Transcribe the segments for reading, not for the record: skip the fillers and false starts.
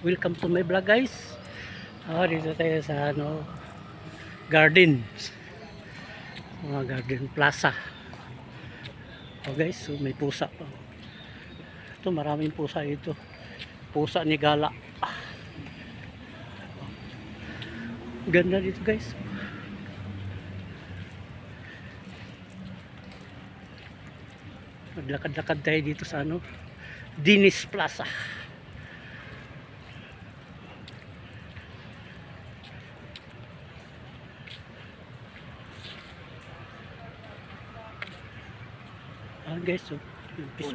Welcome to my vlog, guys. Dito tayo sa garden. Mga garden plaza. Guys, so may pusa pa. Ito, maraming pusa ito. Pusa ni Gala. Ganda dito, guys. Maglakad-lakad tayo dito sa Dinis Plaza. Guys, so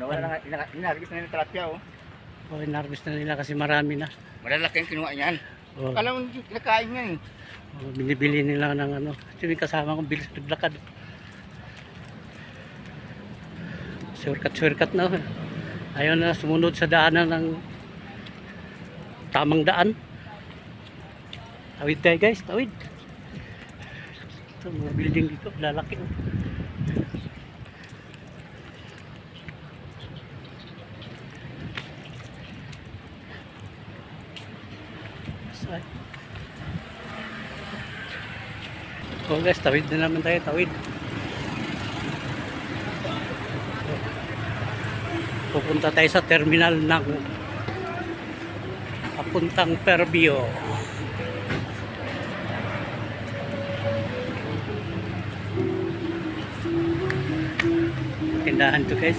Wala na inargis na yung tilapia, oh. Inarvest na nila kasi marami na. Malalaki ang kinuha niyan. Oh. Kala mo nakain niya, eh. Binibili nila ng ito yung kasama kong bilis naglakad. Shortcut na. Ayaw na sumunod sa daanan ng tamang daan. Tawid tayo, guys, tawid. Ito, mga building dito, lalaki. Guys, tawid na naman tayo, tawid. Pupunta tayo sa terminal ng papuntang Fairview. Tindahan to, guys.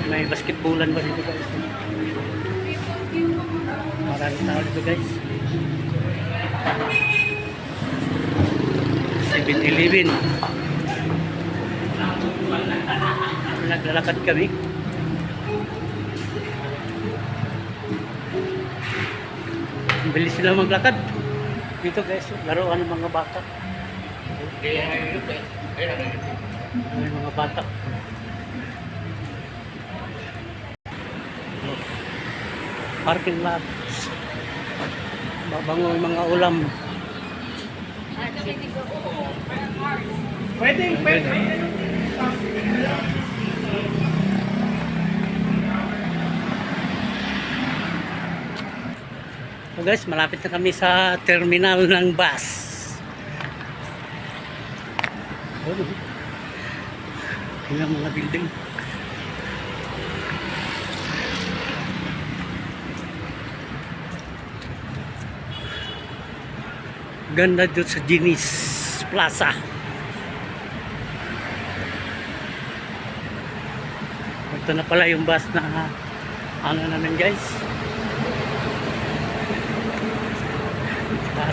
May basketballan ba dito, guys? Maraming tao dito, guys. 7-Eleven. Naglalakad kami. Ang bilis sila maglakad. Dito, guys, laruan ng mga bata. May mga bata. Parking lot. Babango yung mga ulam. Pwede. So guys, malapit na kami sa terminal ng bus. Tingnan mga building. Ganda dito sa Dinis Plaza. Ito na pala yung bus na namin, guys.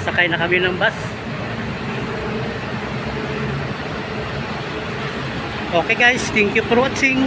Sakay na kami ng bus. Okay, guys, thank you for watching.